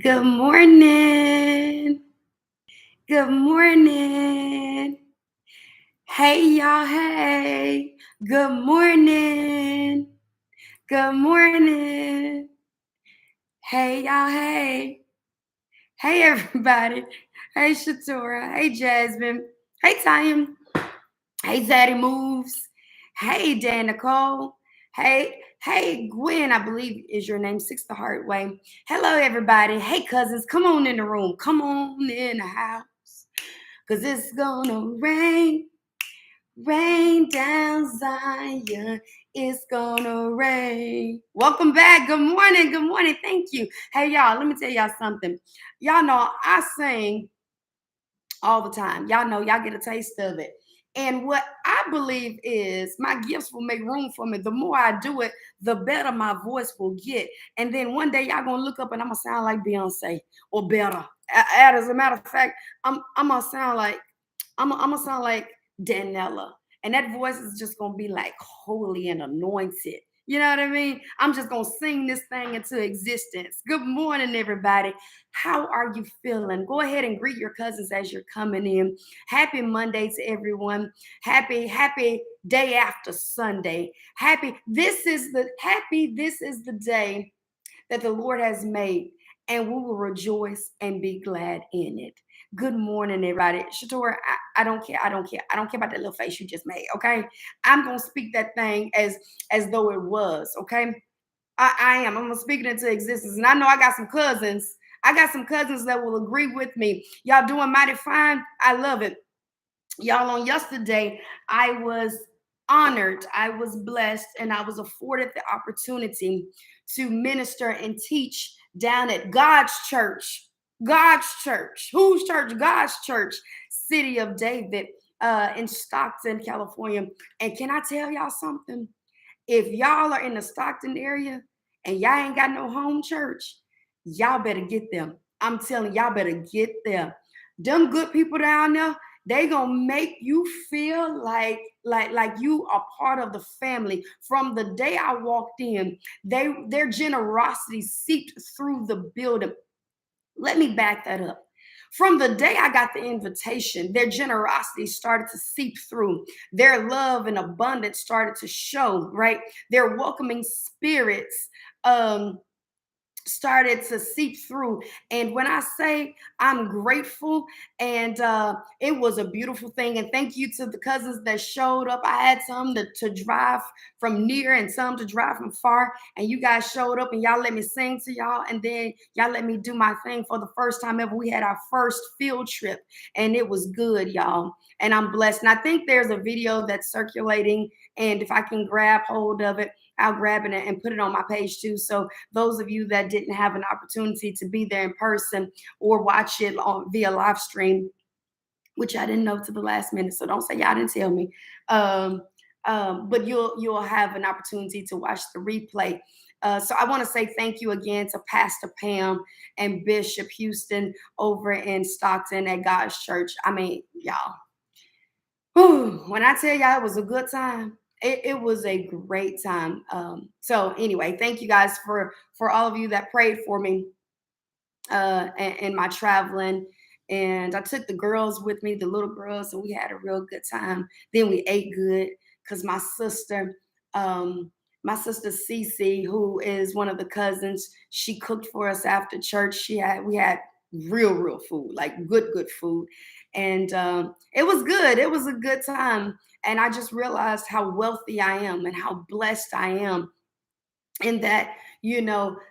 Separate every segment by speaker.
Speaker 1: Good morning. Good morning. Hey, y'all. Hey. Good morning. Good morning. Hey, y'all. Hey. Hey, everybody. Hey, Shatora. Hey, Jasmine. Hey, Time. Hey, Zaddy Moves. Hey, Dan Nicole. Hey, Gwen, I believe is your name, Six the Hard Way. Hello, everybody. Hey, cousins, come on in the room. Come on in the house. Cause it's gonna rain down Zion. It's gonna rain. Welcome back. Good morning. Good morning. Thank you. Hey, y'all, let me tell y'all something. Y'all know I sing all the time. Y'all know, y'all get a taste of it. And what I believe is my gifts will make room for me. The more I do it, the better my voice will get. And then one day y'all gonna look up and I'm gonna sound like Beyonce or better. As a matter of fact, I'm gonna sound like I'm gonna sound like Danella. And that voice is just gonna be like holy and anointed. You know what I mean? I'm just gonna sing this thing into existence. Good morning, everybody. How are you feeling? Go ahead and greet your cousins as you're coming in. Happy Monday to everyone. Happy day after Sunday. This is the day that the Lord has made, and we will rejoice and be glad in it. Good morning, everybody. Shatora, I don't care. I don't care. I don't care about that little face you just made. Okay. I'm gonna speak that thing as though it was. Okay. I am. I'm gonna speak it into existence. And I know I got some cousins. I got some cousins that will agree with me. Y'all doing mighty fine. I love it. Y'all, on yesterday, I was honored, I was blessed, and I was afforded the opportunity to minister and teach down at God's church. God's church. Whose church? God's church, City of David, in Stockton, California. And can I tell y'all something? If y'all are in the Stockton area and y'all ain't got no home church, y'all better get them. I'm telling y'all better get them. Them good people down there, they gonna make you feel like you are part of the family. From the day I walked in, their generosity seeped through the building. Let me back that up. From the day I got the invitation, their generosity started to seep through. Their love and abundance started to show, right? Their welcoming spirits started to seep through. And when I say I'm grateful, and it was a beautiful thing. And thank you to the cousins that showed up. I had some to drive from near and some to drive from far. And you guys showed up and y'all let me sing to y'all. And then y'all let me do my thing for the first time ever. We had our first field trip and it was good, y'all. And I'm blessed. And I think there's a video that's circulating. And if I can grab hold of it, I'll grab it and put it on my page too. So those of you that didn't have an opportunity to be there in person or watch it on via live stream, which I didn't know to the last minute, so don't say y'all didn't tell me. But you'll have an opportunity to watch the replay. So I want to say thank you again to Pastor Pam and Bishop Houston over in Stockton at God's Church. I mean, y'all, when I tell y'all it was a good time, it was a great time. So anyway, thank you guys for all of you that prayed for me and my traveling. And I took the girls with me, the little girls, and we had a real good time. Then we ate good because um, my sister Cece, who is one of the cousins, she cooked for us after church. We had real food, like good food, and it was good. It was a good time, and I just realized how wealthy I am and how blessed I am in that,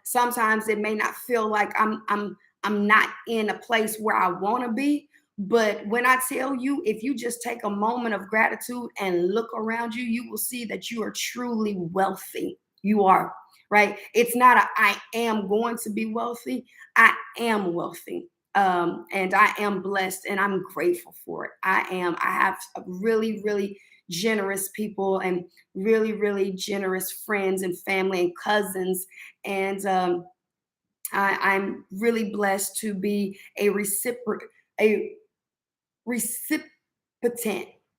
Speaker 1: sometimes it may not feel like I'm not in a place where I want to be. But when I tell you, if you just take a moment of gratitude and look around you, you will see that you are truly wealthy. You are, right? It's not I am going to be wealthy. I am wealthy. And I am blessed and I'm grateful for it. I have a really generous people and really generous friends and family and cousins. And I'm really blessed to be a recipient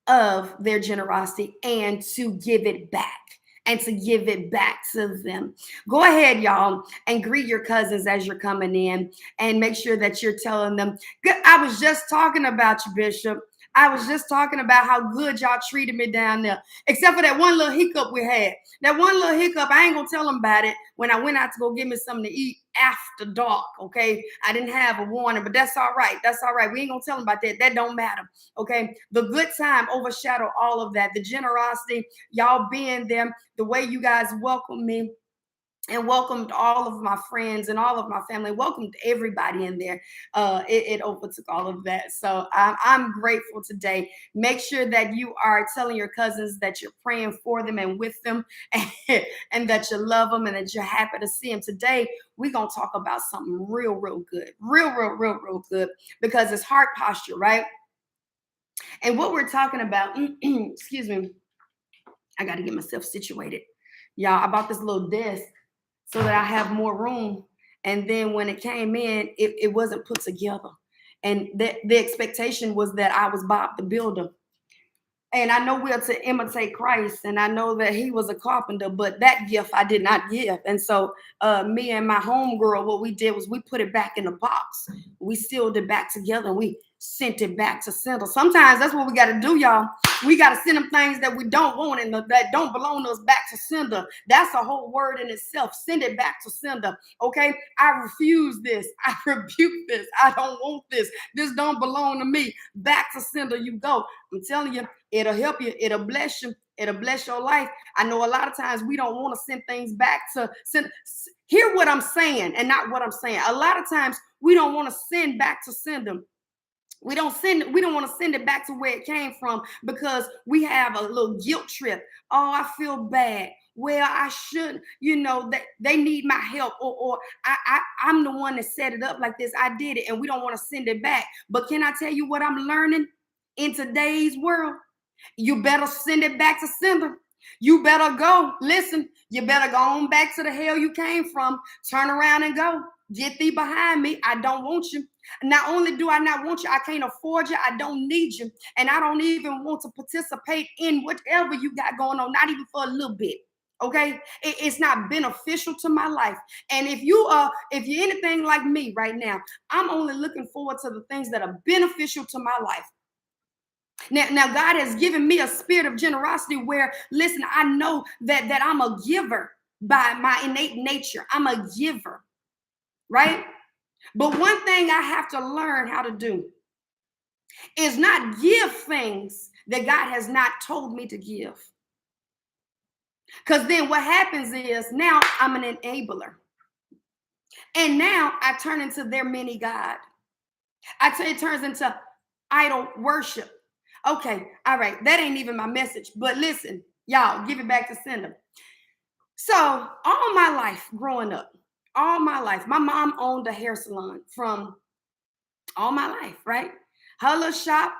Speaker 1: of their generosity and to give it back. and to give it back to them. Go ahead, y'all, and greet your cousins as you're coming in, and make sure that you're telling them, I was just talking about you, Bishop. I was just talking about how good y'all treated me down there, except for that one little hiccup we had. That one little hiccup, I ain't gonna tell them about it when I went out to go get me something to eat after dark. Okay, I didn't have a warning, but that's all right. That's all right. We ain't gonna tell them about that. That don't matter. Okay, the good time overshadowed all of that. The generosity, y'all being there, the way you guys welcome me and welcomed all of my friends and all of my family, welcomed everybody in there. It overtook all of that. So I'm grateful today. Make sure that you are telling your cousins that you're praying for them and with them, and that you love them and that you're happy to see them. Today, we're going to talk about something real good, real good, because it's heart posture, right? And what we're talking about, excuse me, I got to get myself situated. Y'all, I bought this little desk so that I have more room. And then when it came in, it wasn't put together. And the expectation was that I was Bob the Builder. And I know we're to imitate Christ, and I know that he was a carpenter, but that gift I did not give. And so me and my homegirl, what we did was we put it back in the box. We sealed it back together, and we sent it back to sender. Sometimes that's what we got to do, y'all. We got to send them things that we don't want and that don't belong to us back to sender. That's a whole word in itself. Send it back to sender. Okay, I refuse this. I rebuke this. I don't want this. This don't belong to me. Back to sender you go. I'm telling you, it'll help you. It'll bless you. It'll bless your life. I know a lot of times we don't want to send things back to send. Hear what I'm saying and not what I'm saying. A lot of times we don't want to send back to send them. We don't want to send it back to where it came from because we have a little guilt trip. Oh, I feel bad. Well, I should, that they need my help, or I'm the one that set it up like this. I did it, and we don't want to send it back. But can I tell you what I'm learning in today's world? You better send it back to sender. You better go. Listen, you better go on back to the hell you came from. Turn around and go. Get thee behind me. I don't want you. Not only do I not want you, I can't afford you. I don't need you. And I don't even want to participate in whatever you got going on, not even for a little bit. Okay, it's not beneficial to my life. And if you're anything like me right now, I'm only looking forward to the things that are beneficial to my life. Now, God has given me a spirit of generosity where, listen, I know that I'm a giver by my innate nature. I'm a giver, right? But one thing I have to learn how to do is not give things that God has not told me to give. Because then what happens is now I'm an enabler. And now I turn into their mini God. It turns into idol worship. Okay, all right, that ain't even my message. But listen, y'all, give it back to sender. So all my life growing up, all my life, my mom owned a hair salon from all my life, right? Her little shop,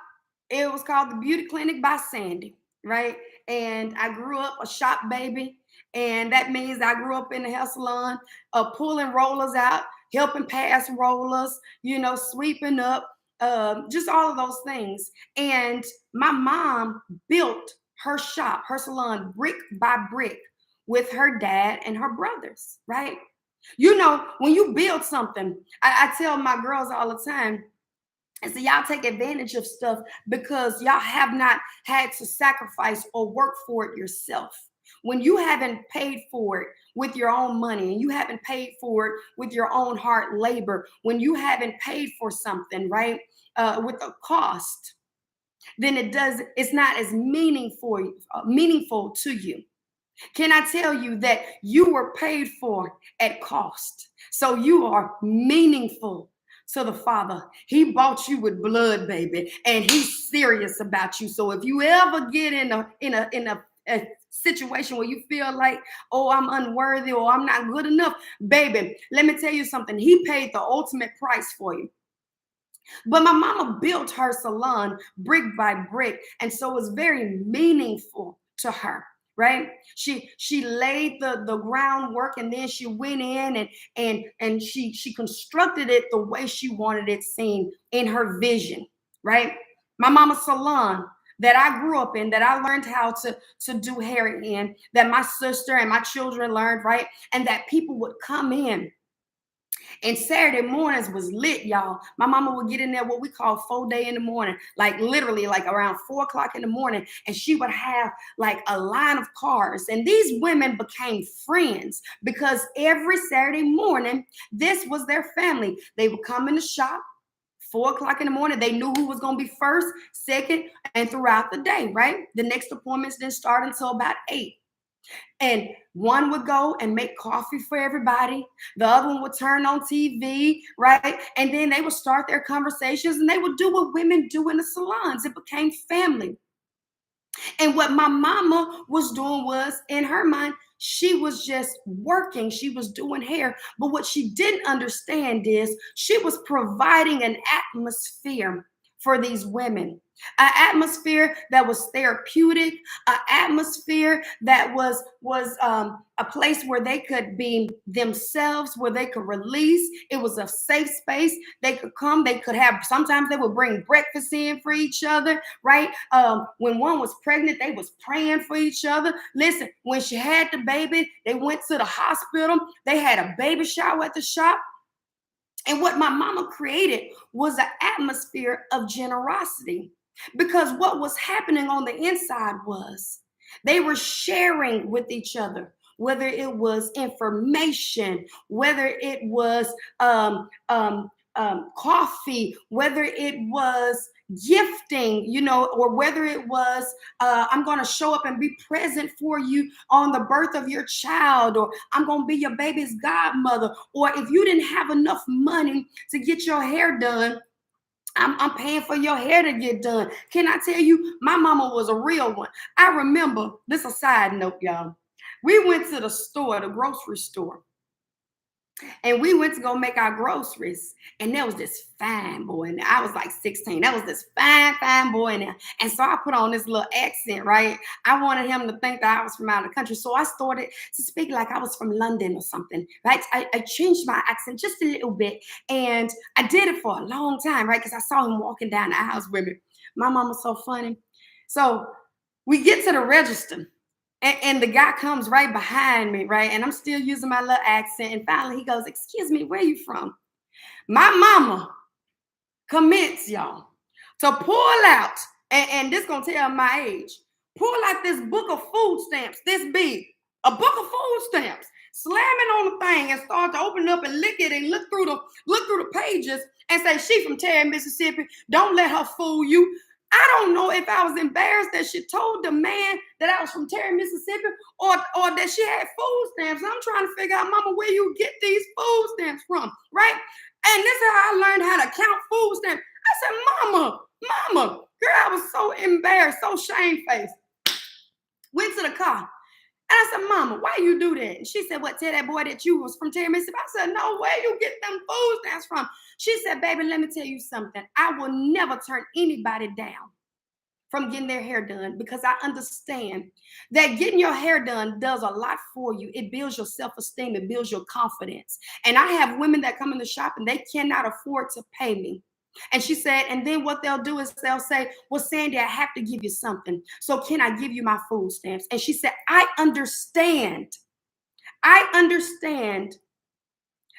Speaker 1: it was called the Beauty Clinic by Sandy, right? And I grew up a shop baby. And that means I grew up in the hair salon, pulling rollers out, helping pass rollers, sweeping up, just all of those things. And my mom built her shop, her salon, brick by brick with her dad and her brothers, right? When you build something, I tell my girls all the time, and so y'all take advantage of stuff because y'all have not had to sacrifice or work for it yourself. When you haven't paid for it with your own money, and you haven't paid for it with your own hard labor, when you haven't paid for something, right, with a cost, then it's not as meaningful to you. Can I tell you that you were paid for at cost? So you are meaningful to the Father. He bought you with blood, baby, and he's serious about you. So if you ever get in a situation where you feel like, oh, I'm unworthy or I'm not good enough, baby, let me tell you something. He paid the ultimate price for you. But my mama built her salon brick by brick, and so it was very meaningful to her. Right, she laid the groundwork, and then she went in and she constructed it the way she wanted it seen in her vision. Right, my mama's salon, that I grew up in, that I learned how to do hair in, that my sister and my children learned, right? And that people would come in. And Saturday mornings was lit, y'all. My mama would get in there what we call 4 day in the morning, like literally like around 4 o'clock in the morning. And she would have like a line of cars. And these women became friends because every Saturday morning, this was their family. They would come in the shop. 4 o'clock in the morning, they knew who was going to be first, second, and throughout the day, right? The next appointments didn't start until about 8. And one would go and make coffee for everybody. The other one would turn on TV, right? And then they would start their conversations and they would do what women do in the salons. It became family. And what my mama was doing was, in her mind, she was just working, she was doing hair. But what she didn't understand is she was providing an atmosphere for these women, an atmosphere that was therapeutic, an atmosphere that was a place where they could be themselves, where they could release. It was a safe space. They could come, they could have, sometimes they would bring breakfast in for each other, right? When one was pregnant, they was praying for each other. Listen, when she had the baby, they went to the hospital. They had a baby shower at the shop. And what my mama created was an atmosphere of generosity, because what was happening on the inside was they were sharing with each other, whether it was information, whether it was coffee, whether it was gifting, or whether it was, I'm going to show up and be present for you on the birth of your child, or I'm going to be your baby's godmother, or if you didn't have enough money to get your hair done, I'm paying for your hair to get done. Can I tell you, my mama was a real one. I remember, this a side note, y'all. We went to the store, the grocery store, and we went to go make our groceries. And there was this fine boy in there. I was like 16. That was this fine boy in there. And so I put on this little accent, right? I wanted him to think that I was from out of the country. So I started to speak like I was from London or something, right? I changed my accent just a little bit. And I did it for a long time, right? Because I saw him walking down the aisles with me. My mom was so funny. So we get to the register. And the guy comes right behind me, right? And I'm still using my little accent. And finally he goes, "Excuse me, where are you from?" My mama commenced, y'all, to pull out, and this gonna tell my age, pull out this book of food stamps, this big, a book of food stamps, slam it on the thing and start to open it up and lick it and look through the pages and say, "She from Terry, Mississippi. Don't let her fool you." I don't know if I was embarrassed that she told the man that I was from Terry, Mississippi, or that she had food stamps. I'm trying to figure out, Mama, where you get these food stamps from, right? And this is how I learned how to count food stamps. I said, Mama, girl, I was so embarrassed, so shamefaced. Went to the car. And I said, "Mama, why you do that?" And she said, "What, tell that boy that you was from Terry, Mississippi?" I said, "No, where you get them food stamps from?" She said, "Baby, let me tell you something. I will never turn anybody down from getting their hair done, because I understand that getting your hair done does a lot for you. It builds your self-esteem, it builds your confidence. And I have women that come in the shop and they cannot afford to pay me." And she said, and then what they'll do is they'll say, "Well, Sandy, I have to give you something. So can I give you my food stamps?" And she said, I understand. I understand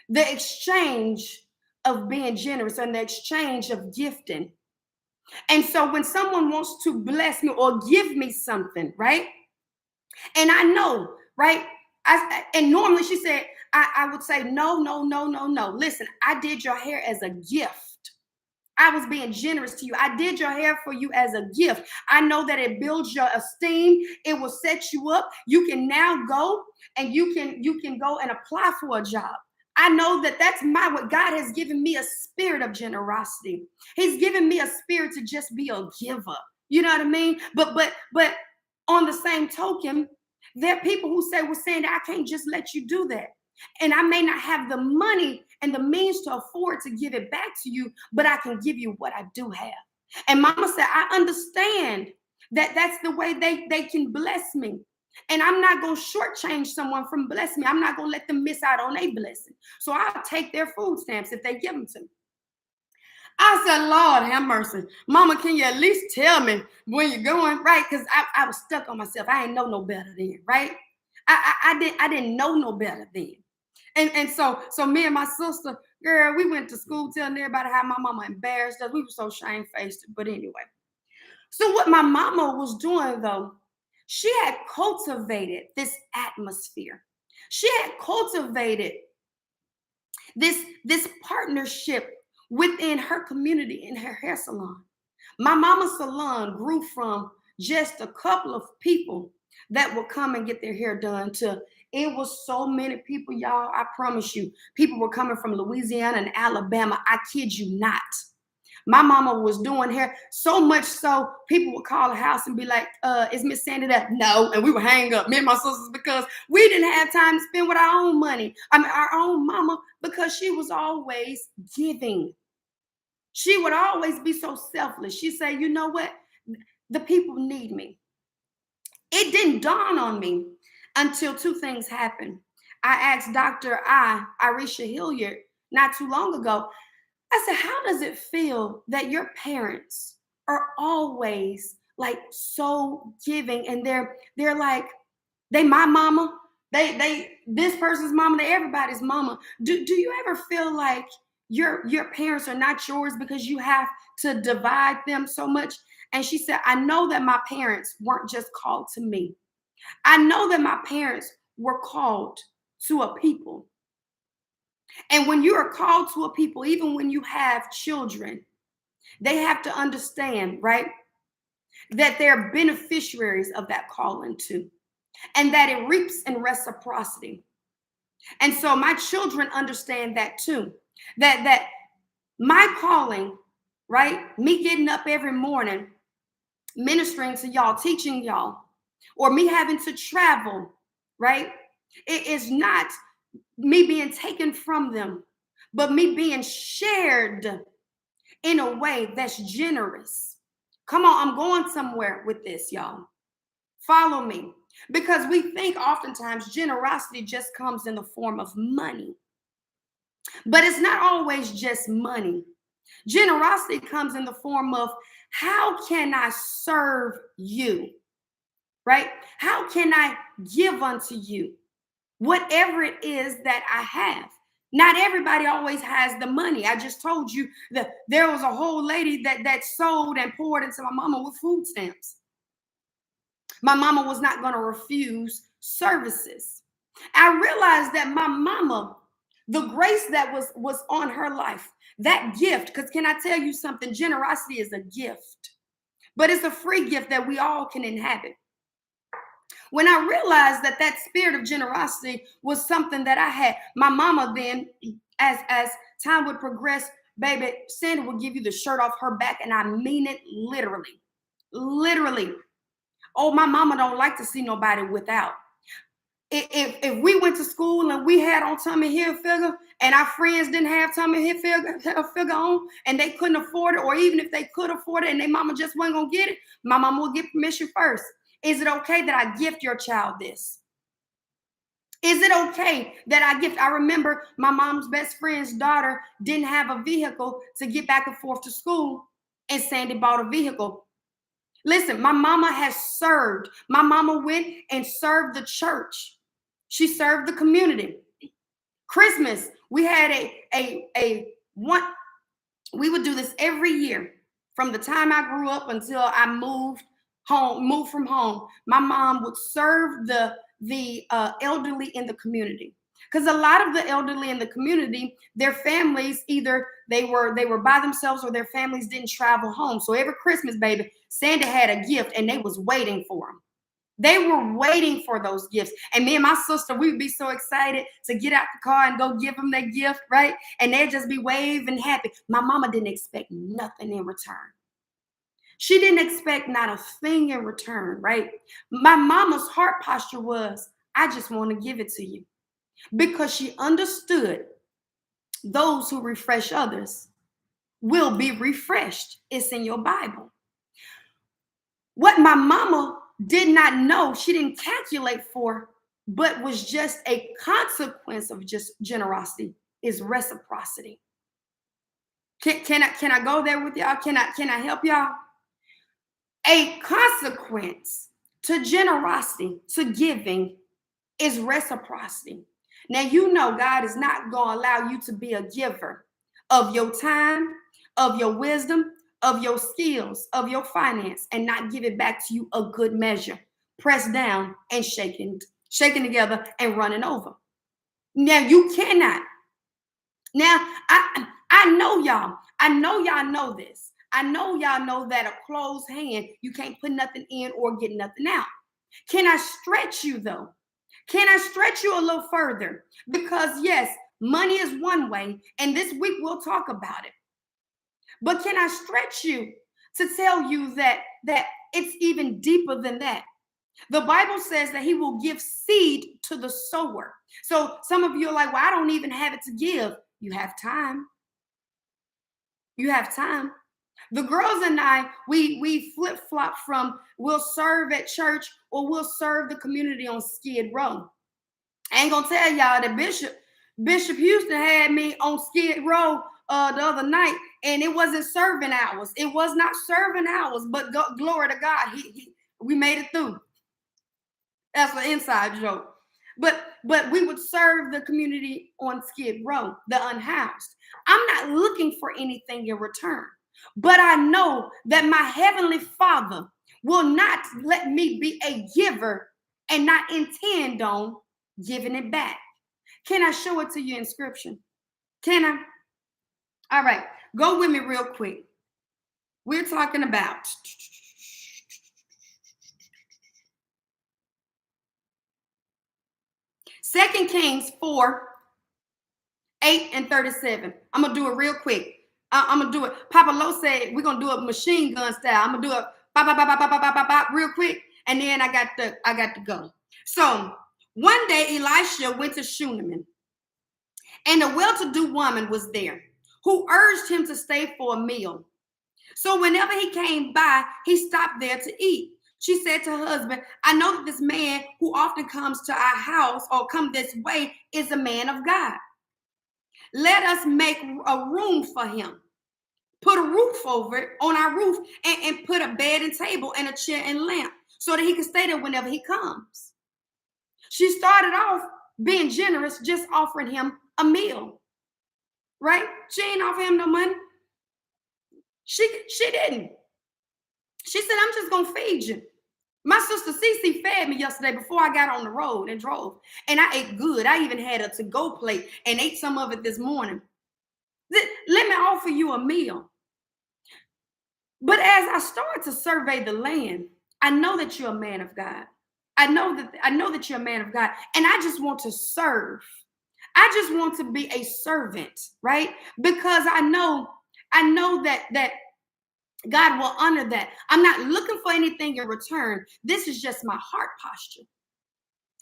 Speaker 1: the exchange of being generous and the exchange of gifting. And so when someone wants to bless me or give me something, right? And I know, right? And normally she said, I would say, "No, no, no, no, no. Listen, I did your hair as a gift. I was being generous to you. I did your hair for you as a gift. I know that it builds your esteem. It will set you up. You can now go and you can go and apply for a job. I know that that's what God has given me, a spirit of generosity. He's given me a spirit to just be a giver. You know what I mean? But on the same token, there are people who say, "Well, Sandy, I can't just let you do that. And I may not have the money and the means to afford to give it back to you, but I can give you what I do have." And Mama said, "I understand that that's the way they can bless me. And I'm not going to shortchange someone from blessing me. I'm not going to let them miss out on a blessing. So I'll take their food stamps if they give them to me." I said, Lord, have mercy. Mama, can you at least tell me when you're going? Right? Because I was stuck on myself. I ain't know no better then, right? I didn't know no better then. And so me and my sister, girl, we went to school telling everybody how my mama embarrassed us. We were so shamefaced. But anyway. So what my mama was doing though, she had cultivated this atmosphere. She had cultivated this partnership within her community in her hair salon. My mama's salon grew from just a couple of people that would come and get their hair done to it was so many people, y'all. I promise you, people were coming from Louisiana and Alabama. I kid you not. My mama was doing hair so much so people would call the house and be like, is Miss Sandy there? No. And we would hang up, me and my sisters, because we didn't have time to spend with our own money. I mean, our own mama, because she was always giving. She would always be so selfless. She said, you know what? The people need me. It didn't dawn on me until two things happened. I asked Irisha Hilliard, not too long ago, I said, how does it feel that your parents are always like so giving and they're like, they my mama, they this person's mama, they everybody's mama. Do you ever feel like your parents are not yours because you have to divide them so much? And she said, I know that my parents weren't just called to me. I know that my parents were called to a people. And when you are called to a people, even when you have children, they have to understand, right, that they're beneficiaries of that calling too, and that it reaps in reciprocity. And so my children understand that too, that my calling, right, me getting up every morning, ministering to y'all, teaching y'all, or me having to travel, right, it is not me being taken from them, but me being shared in a way that's generous. Come on, I'm going somewhere with this, y'all. Follow me. Because we think oftentimes generosity just comes in the form of money, but it's not always just money. Generosity comes in the form of how can I serve you, right? How can I give unto you whatever it is that I have? Not everybody always has the money. I just told you that there was a whole lady that sold and poured into my mama with food stamps. My mama was not going to refuse services. I realized that my mama, the grace that was on her life, that gift, because can I tell you something? Generosity is a gift, but it's a free gift that we all can inhabit. When I realized that that spirit of generosity was something that I had, my mama then, as time would progress, baby, Sandy would give you the shirt off her back, and I mean it literally. Literally. Oh, my mama don't like to see nobody without. If we went to school and we had on Tommy Hilfiger and our friends didn't have Tommy Hilfiger on and they couldn't afford it, or even if they could afford it and their mama just wasn't gonna get it, my mama will get permission first. Is it okay that I gift your child this? Is it okay that I gift? I remember my mom's best friend's daughter didn't have a vehicle to get back and forth to school, and Sandy bought a vehicle. Listen, my mama has served. My mama went and served the church. She served the community. Christmas, we had a one. We would do this every year from the time I grew up until I moved from home. My mom would serve the elderly in the community, because a lot of the elderly in the community, their families either they were by themselves or their families didn't travel home. So every Christmas, baby, Santa had a gift and they was waiting for them. They were waiting for those gifts. And me and my sister, we would be so excited to get out the car and go give them their gift, right? And they'd just be waving happy. My mama didn't expect nothing in return. She didn't expect not a thing in return, right? My mama's heart posture was, I just want to give it to you, because she understood those who refresh others will be refreshed. It's in your Bible. What my mama did not know, she didn't calculate for, but was just a consequence of just generosity, is reciprocity. Can I go there with y'all? Can I help y'all? A consequence to generosity, to giving, is reciprocity. Now, you know God is not going to allow you to be a giver of your time, of your wisdom, of your skills, of your finance, and not give it back to you a good measure, pressed down and shaken together and running over. Now, you cannot. Now, I know y'all. I know y'all know this. I know y'all know that a closed hand, you can't put nothing in or get nothing out. Can I stretch you though? Can I stretch you a little further? Because yes, money is one way, and this week we'll talk about it. But can I stretch you to tell you that it's even deeper than that? The Bible says that he will give seed to the sower. So some of you are like, well, I don't even have it to give. You have time. You have time. The girls and I, we flip-flop from we'll serve at church or we'll serve the community on Skid Row. I ain't gonna tell y'all that Bishop Houston had me on Skid Row the other night, and it wasn't serving hours. It was not serving hours, but glory to God, we made it through. That's an inside joke. But we would serve the community on Skid Row, the unhoused. I'm not looking for anything in return, but I know that my heavenly Father will not let me be a giver and not intend on giving it back. Can I show it to you in scripture? Can I? All right, go with me real quick. We're talking about Second Kings 4, 8 and 37. I'm going to do it real quick. I'm going to do it. Papa Lo said we're going to do it machine gun style. I'm going to do it bop, bop, bop, bop, bop, bop, bop, real quick. And then I got to go. So one day Elisha went to Shunammite, and a well-to-do woman was there who urged him to stay for a meal. So whenever he came by, he stopped there to eat. She said to her husband, I know that this man who often comes to our house or come this way is a man of God. Let us make a room for him. Put a roof over it, on our roof, and put a bed and table and a chair and lamp so that he can stay there whenever he comes. She started off being generous, just offering him a meal, right? She ain't offer him no money. She didn't. She said, I'm just going to feed you. My sister Cece fed me yesterday before I got on the road and drove. And I ate good. I even had a to-go plate and ate some of it this morning. Let me offer you a meal. But as I started to survey the land, I know that you're a man of God. I know that you're a man of God. And I just want to serve. I just want to be a servant, right? Because I know that God will honor that. I'm not looking for anything in return. This is just my heart posture.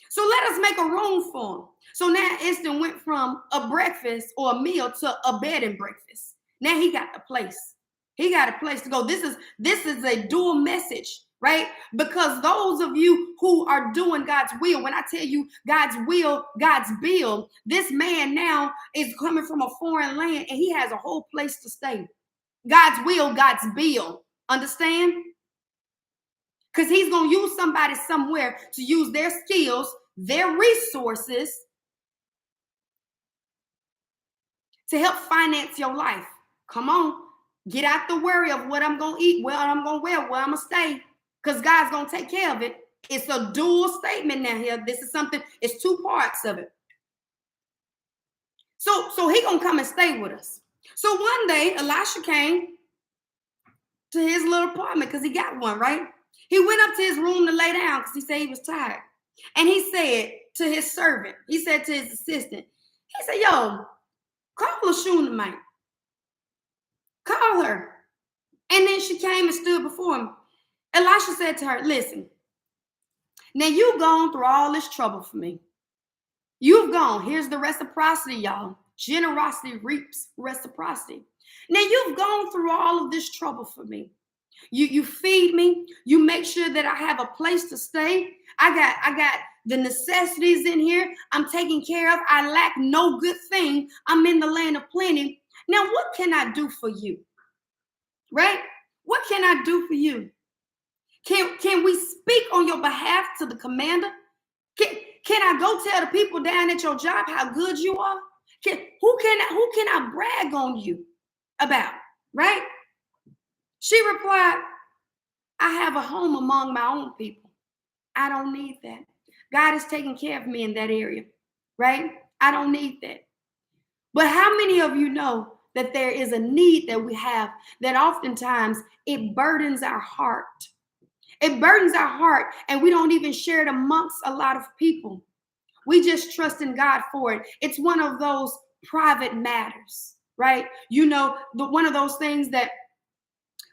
Speaker 1: So let us make a room for him. So now Instant went from a breakfast or a meal to a bed and breakfast. Now he got a place. He got a place to go. This is a dual message, right? Because those of you who are doing God's will, when I tell you God's will, God's bill, this man now is coming from a foreign land and he has a whole place to stay. God's will, God's bill. Understand? Because he's going to use somebody somewhere to use their skills, their resources to help finance your life. Come on. Get out the worry of what I'm going to eat, where I'm going to wear, where I'm going to stay. Because God's going to take care of it. It's a dual statement now here. This is something, it's two parts of it. So he going to come and stay with us. So one day, Elisha came to his little apartment because he got one, right? He went up to his room to lay down because he said he was tired. And he said to his servant, he said to his assistant, he said, yo, call a Shunammite. Call her. And then she came and stood before him. Elisha said to her, listen, now you've gone through all this trouble for me. You've gone. Here's the reciprocity, y'all. Generosity reaps reciprocity. Now you've gone through all of this trouble for me. You feed me. You make sure that I have a place to stay. I got the necessities in here. I'm taken care of. I lack no good thing. I'm in the land of plenty. Now, what can I do for you? Right? What can I do for you? Can we speak on your behalf to the commander? Can, can I go tell the people down at your job how good you are? Who can I brag on you about? Right? She replied, I have a home among my own people. I don't need that. God is taking care of me in that area. Right? I don't need that. But how many of you know that there is a need that we have that oftentimes it burdens our heart? It burdens our heart, and we don't even share it amongst a lot of people. We just trust in God for it. It's one of those private matters, right? One of those things that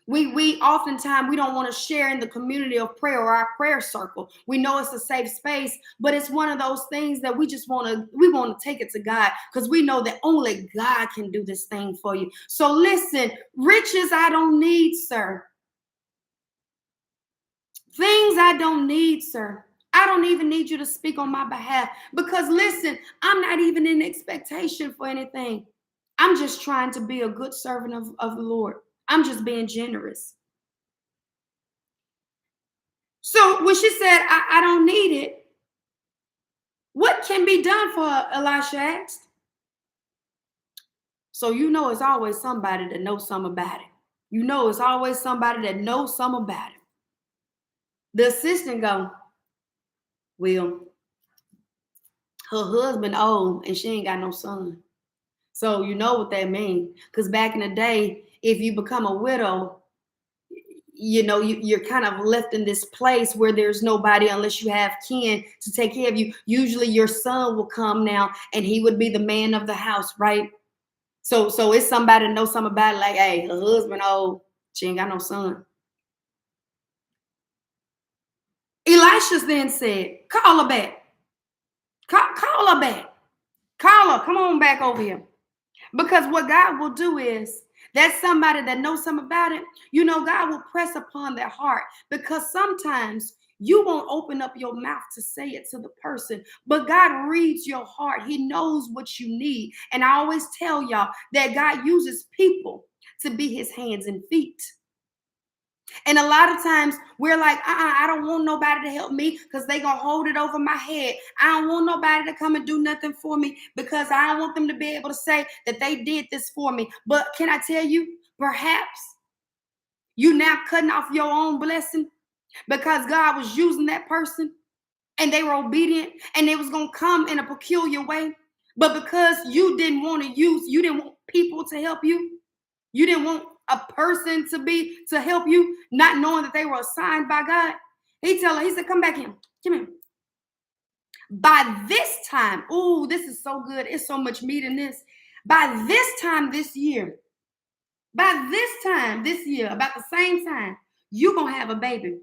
Speaker 1: we oftentimes we don't want to share in the community of prayer or our prayer circle. We know it's a safe space, but it's one of those things that we want to take it to God because we know that only God can do this thing for you. So listen, riches I don't need, sir. Things I don't need, sir. I don't even need you to speak on my behalf because listen, I'm not even in expectation for anything. I'm just trying to be a good servant of the Lord. I'm just being generous. So when she said, I don't need it, what can be done for her? Elisha asked. So it's always somebody that knows something about it. It's always somebody that knows something about it. The assistant go, well, her husband old and she ain't got no son. So you know what that means. Because back in the day, if you become a widow, you're kind of left in this place where there's nobody unless you have kin to take care of you. Usually your son will come now and he would be the man of the house, right? So it's somebody to know something about it, like, hey, her husband old, she ain't got no son. Elisha then said, call her back. Call her back. Call her. Come on back over here. Because what God will do is that's somebody that knows something about it. God will press upon their heart because sometimes you won't open up your mouth to say it to the person, but God reads your heart. He knows what you need. And I always tell y'all that God uses people to be his hands and feet. And a lot of times we're like, I don't want nobody to help me because they're going to hold it over my head. I don't want nobody to come and do nothing for me because I don't want them to be able to say that they did this for me. But can I tell you, perhaps you now cutting off your own blessing because God was using that person and they were obedient and they was going to come in a peculiar way. But because you didn't want people to help you, you didn't want a person to help you, not knowing that they were assigned by God. He said, come back here. Come here. By this time, this is so good. It's so much meat in this. By this time this year, about the same time, you're going to have a baby.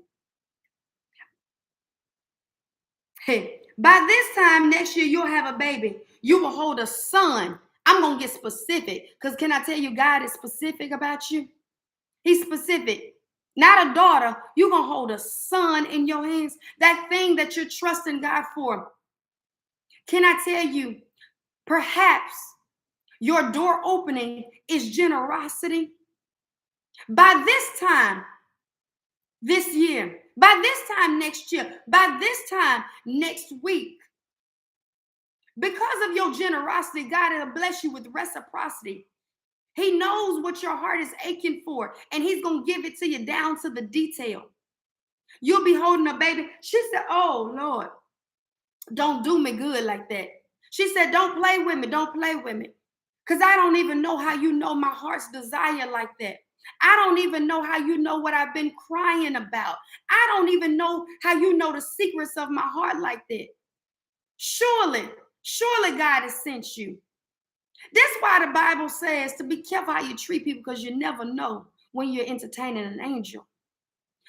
Speaker 1: Hey, by this time next year, you'll have a baby. You will hold a son. I'm going to get specific because can I tell you, God is specific about you? He's specific. Not a daughter. You're going to hold a son in your hands. That thing that you're trusting God for. Can I tell you, perhaps your door opening is generosity. By this time this year, by this time next year, by this time next week, because of your generosity, God will bless you with reciprocity. He knows what your heart is aching for, and he's going to give it to you down to the detail. You'll be holding a baby. She said, oh, Lord, don't do me good like that. She said, don't play with me. Don't play with me. Because I don't even know how you know my heart's desire like that. I don't even know how you know what I've been crying about. I don't even know how you know the secrets of my heart like that. Surely God has sent you. That's why the Bible says to be careful how you treat people because you never know when you're entertaining an angel.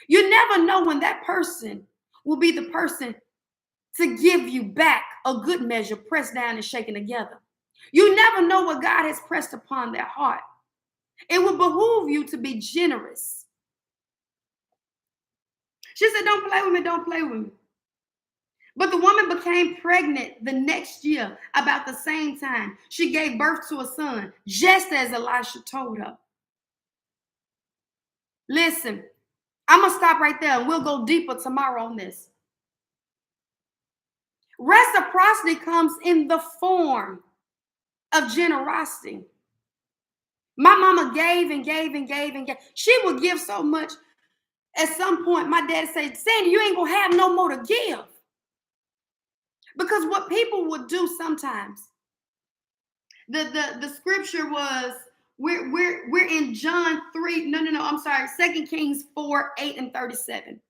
Speaker 1: You never know when that person will be the person to give you back a good measure, pressed down and shaken together. You never know what God has pressed upon their heart. It will behoove you to be generous. She said, don't play with me, don't play with me. But the woman became pregnant the next year, about the same time. She gave birth to a son, just as Elisha told her. Listen, I'm going to stop right there and we'll go deeper tomorrow on this. Reciprocity comes in the form of generosity. My mama gave and gave and gave and gave. She would give so much. At some point, my dad said, Sandy, you ain't going to have no more to give. Because what people would do sometimes, the scripture was, we're in John 3, I'm sorry, 2 Kings 4, 8 and 37.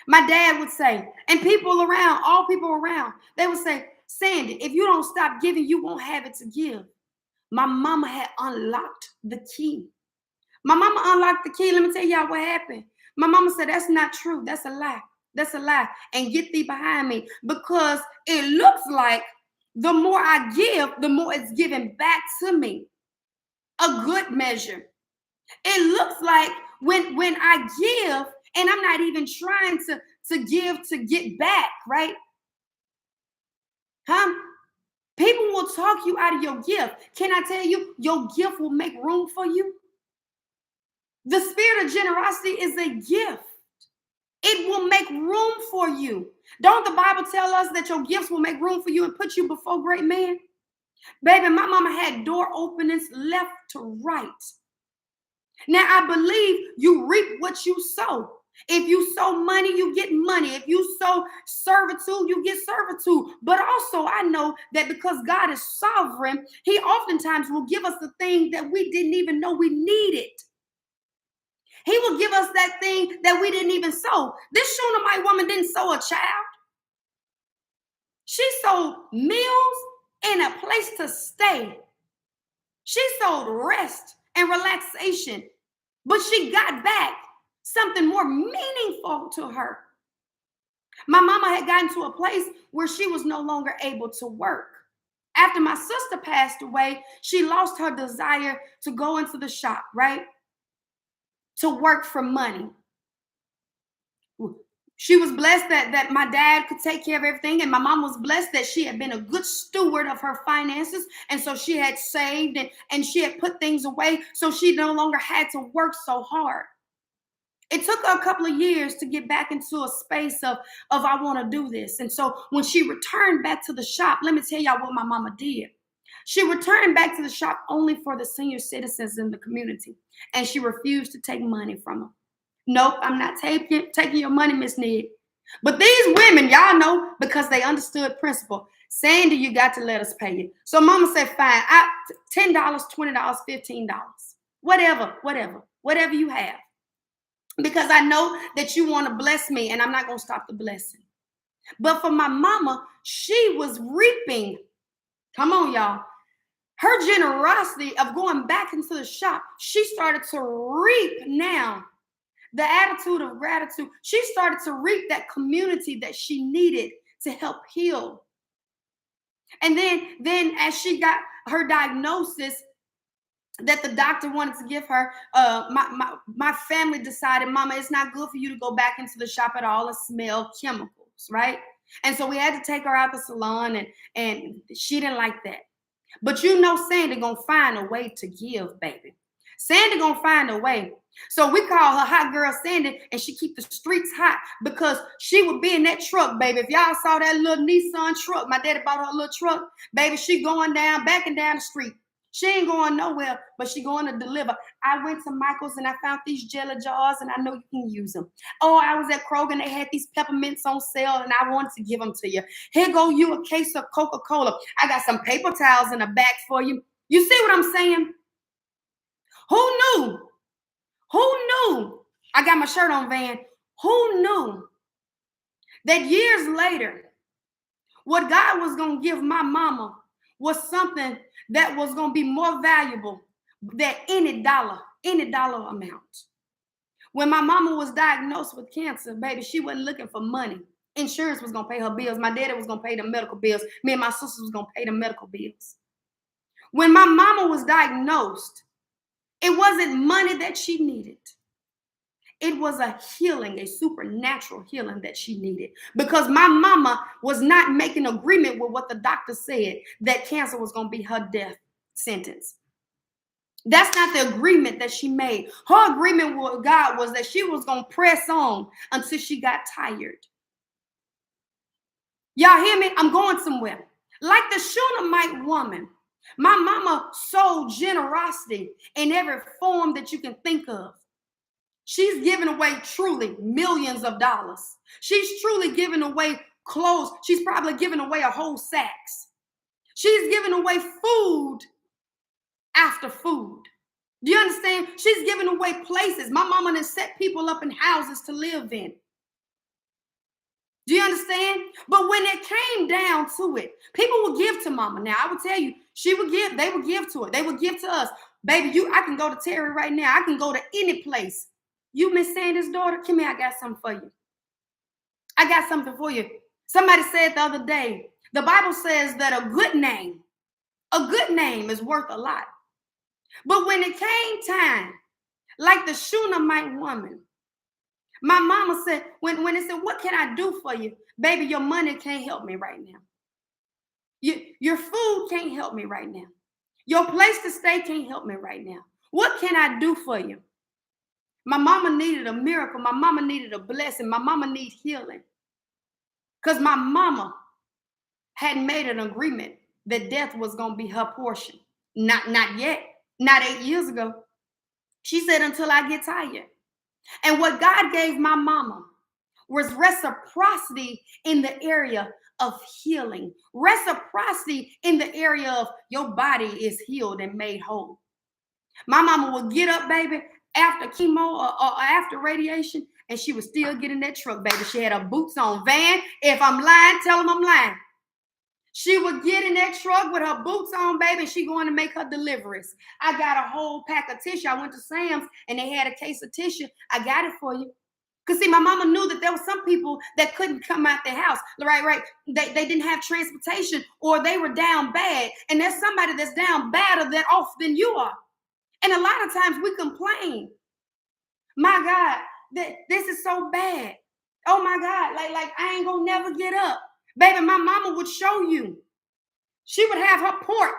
Speaker 1: My dad would say, and people around, all people around, they would say, Sandy, if you don't stop giving, you won't have it to give. My mama had unlocked the key. My mama unlocked the key. Let me tell y'all what happened. My mama said, that's not true. That's a lie. That's a lie. And get thee behind me, because it looks like the more I give, the more it's given back to me. A good measure. It looks like when I give, and I'm not even trying to give to get back, right? Huh? People will talk you out of your gift. Can I tell you, your gift will make room for you? The spirit of generosity is a gift. It will make room for you. Don't the Bible tell us that your gifts will make room for you and put you before great men? Baby, my mama had door openings left to right. Now, I believe you reap what you sow. If you sow money, you get money. If you sow servitude, you get servitude. But also, I know that because God is sovereign, he oftentimes will give us the thing that we didn't even know we needed. He will give us that thing that we didn't even sow. This Shunammite woman didn't sow a child. She sowed meals and a place to stay. She sowed rest and relaxation. But she got back something more meaningful to her. My mama had gotten to a place where she was no longer able to work. After my sister passed away, she lost her desire to go into the shop, right? To work for money. She was blessed that my dad could take care of everything, and my mom was blessed that she had been a good steward of her finances, and so she had saved and she had put things away, so she no longer had to work so hard. It took her a couple of years to get back into a space of I want to do this. And so when she returned back to the shop, let me tell y'all what my mama did. She returned back to the shop only for the senior citizens in the community, and she refused to take money from them. Nope, I'm not taking your money, Miss Ned. But these women, y'all know, because they understood principle. Sandy, you got to let us pay you. So mama said, fine, $10, $20, $15. Whatever you have. Because I know that you want to bless me, and I'm not going to stop the blessing. But for my mama, she was reaping. Come on, y'all. Her generosity of going back into the shop, she started to reap now. The attitude of gratitude. She started to reap that community that she needed to help heal. And then as she got her diagnosis that the doctor wanted to give her, my family decided, Mama, it's not good for you to go back into the shop at all and smell chemicals, right? And so we had to take her out the salon, and she didn't like that. But you know Sandy gonna find a way to give, baby. Sandy gonna find a way. So we call her Hot Girl Sandy, and she keep the streets hot because she would be in that truck, baby. If y'all saw that little Nissan truck, my daddy bought her a little truck, baby, she going down, backing down the street. She ain't going nowhere, but she going to deliver. I went to Michael's and I found these jelly jars, and I know you can use them. Oh, I was at Kroger and they had these peppermints on sale, and I wanted to give them to you. Here go you a case of Coca-Cola. I got some paper towels in a bag for you. You see what I'm saying? Who knew? Who knew? I got my shirt on, Van. Who knew that years later, what God was going to give my mama was something that was going to be more valuable than any dollar amount. When my mama was diagnosed with cancer, baby, she wasn't looking for money. Insurance was going to pay her bills. My daddy was going to pay the medical bills. Me and my sister was going to pay the medical bills. When my mama was diagnosed, it wasn't money that she needed. It was a healing, a supernatural healing that she needed because my mama was not making agreement with what the doctor said that cancer was going to be her death sentence. That's not the agreement that she made. Her agreement with God was that she was going to press on until she got tired. Y'all hear me? I'm going somewhere. Like the Shunammite woman, my mama showed generosity in every form that you can think of. She's giving away truly millions of dollars. She's truly giving away clothes. She's probably giving away a whole sacks. She's giving away food after food. Do you understand? She's giving away places. My mama done set people up in houses to live in. Do you understand? But when it came down to it, people would give to mama. Now, I would tell you, she would give, they would give to her. They would give to us. Baby, I can go to Terry right now. I can go to any place. You Miss Sandy's daughter? Come here, I got something for you. I got something for you. Somebody said the other day, the Bible says that a good name is worth a lot. But when it came time, like the Shunammite woman, my mama said, when it said, what can I do for you? Baby, your money can't help me right now. Your food can't help me right now. Your place to stay can't help me right now. What can I do for you? My mama needed a miracle. My mama needed a blessing. My mama needed healing. Because my mama had made an agreement that death was going to be her portion. Not yet. Not 8 years ago. She said, until I get tired. And what God gave my mama was reciprocity in the area of healing. Reciprocity in the area of your body is healed and made whole. My mama would get up, baby, after chemo or after radiation, and she would still get in that truck, baby. She had her boots on. Van, if I'm lying, tell them I'm lying. She would get in that truck with her boots on, baby, and she going to make her deliveries. I got a whole pack of tissue. I went to Sam's, and they had a case of tissue. I got it for you. Because, see, my mama knew that there were some people that couldn't come out their house. Right. They didn't have transportation, or they were down bad. And there's somebody that's down badder than off than you are. And a lot of times we complain. My God, this is so bad. Oh, my God, like I ain't going to never get up. Baby, my mama would show you. She would have her port.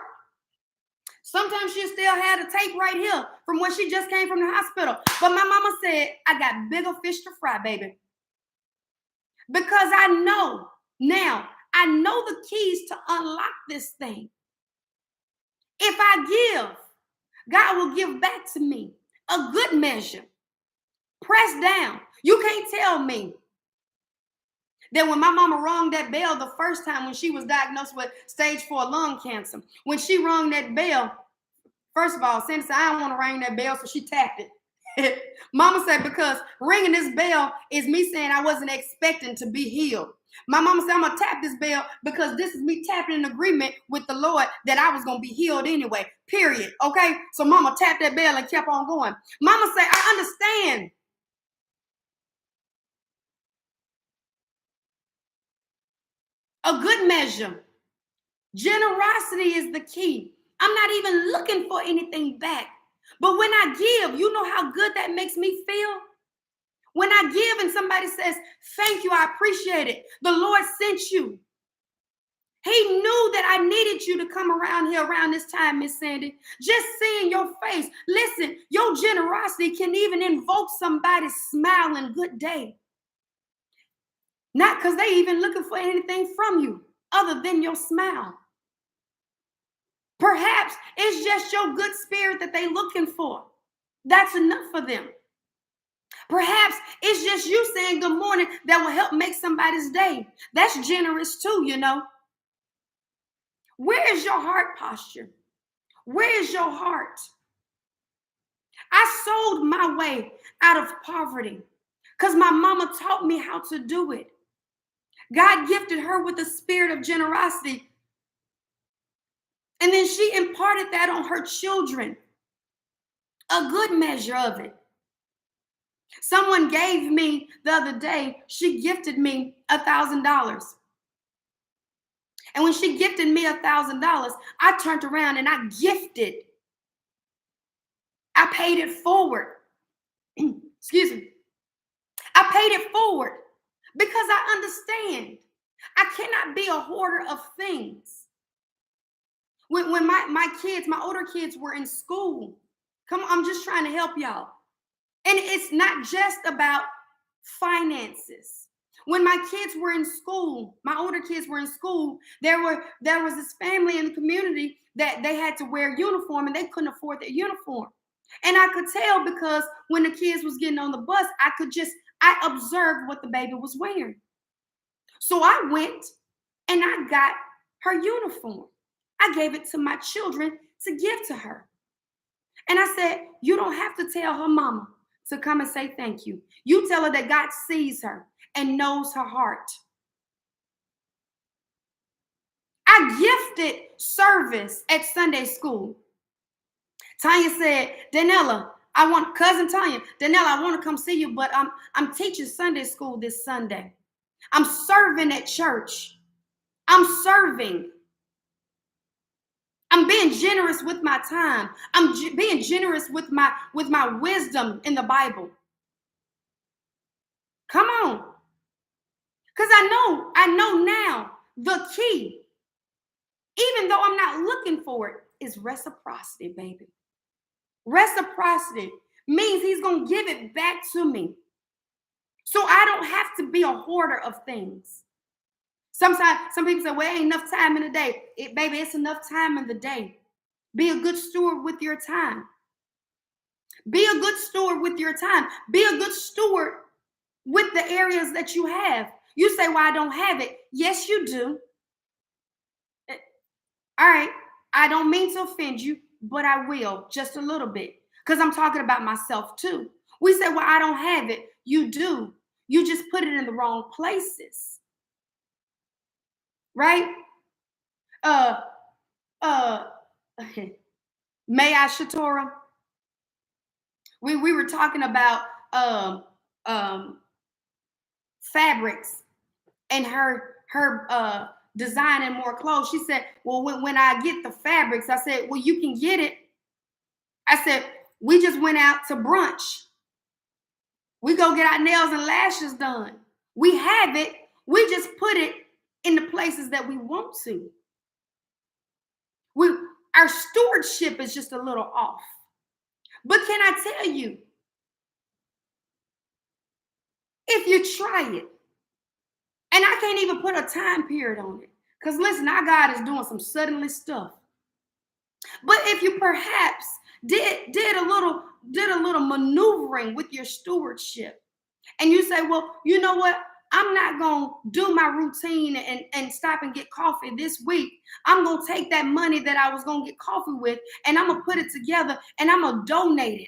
Speaker 1: Sometimes she still had a tape right here from when she just came from the hospital. But my mama said, I got bigger fish to fry, baby. Because I know the keys to unlock this thing. If I give, God will give back to me a good measure. Pressed down. You can't tell me that when my mama rung that bell the first time when she was diagnosed with stage 4 lung cancer, when she rung that bell, first of all, Sandy said, I don't want to ring that bell, so she tapped it. Mama said, because ringing this bell is me saying I wasn't expecting to be healed. My mama said, I'm going to tap this bell because this is me tapping in agreement with the Lord that I was going to be healed anyway, period. Okay? So mama tapped that bell and kept on going. Mama said, I understand. A good measure. Generosity is the key. I'm not even looking for anything back. But when I give, you know how good that makes me feel? When I give and somebody says, thank you, I appreciate it. The Lord sent you. He knew that I needed you to come around here around this time, Miss Sandy. Just seeing your face. Listen, your generosity can even invoke somebody's smile and good day. Not because they even looking for anything from you other than your smile. Perhaps it's just your good spirit that they're looking for. That's enough for them. Perhaps it's just you saying good morning that will help make somebody's day. That's generous too, you know. Where is your heart posture? Where is your heart? I sold my way out of poverty because my mama taught me how to do it. God gifted her with a spirit of generosity. And then she imparted that on her children. A good measure of it. Someone gave me the other day, she gifted me $1,000. And when she gifted me $1,000, I turned around and I gifted. I paid it forward. Excuse me. I paid it forward because I understand I cannot be a hoarder of things. When my kids, my older kids were in school, come on, I'm just trying to help y'all. And it's not just about finances. When my kids were in school, my older kids were in school, there was this family in the community that they had to wear uniform and they couldn't afford their uniform. And I could tell because when the kids was getting on the bus, I observed what the baby was wearing. So I went and I got her uniform. I gave it to my children to give to her. And I said, you don't have to tell her mama to come and say thank you. You tell her that God sees her and knows her heart. I gifted service at Sunday school. Tanya said, Danella, cousin Tanya, Danella, I want to come see you, but I'm teaching Sunday school this Sunday. I'm serving at church. I'm serving. I'm being generous with my time. I'm being generous with my wisdom in the Bible. Come on. Because I know now the key, even though I'm not looking for it, is reciprocity, baby. Reciprocity means he's going to give it back to me. So I don't have to be a hoarder of things. Sometimes some people say, well, ain't enough time in the day. Baby, it's enough time in the day. Be a good steward with your time. Be a good steward with your time. Be a good steward with the areas that you have. You say, well, I don't have it. Yes, you do. All right. I don't mean to offend you, but I will just a little bit because I'm talking about myself too. We say, well, I don't have it. You do. You just put it in the wrong places. Right? May I, Shatora? We were talking about fabrics and her designing more clothes. She said, well, when I get the fabrics, I said, well, you can get it. I said, we just went out to brunch. We go get our nails and lashes done. We have it. We just put it in the places that we want to. Our stewardship is just a little off. But can I tell you, if you try it, and I can't even put a time period on it, because listen, our God is doing some suddenly stuff. But if you perhaps did a little maneuvering with your stewardship, and you say, well, you know what? I'm not going to do my routine and stop and get coffee this week. I'm going to take that money that I was going to get coffee with, and I'm going to put it together, and I'm going to donate it.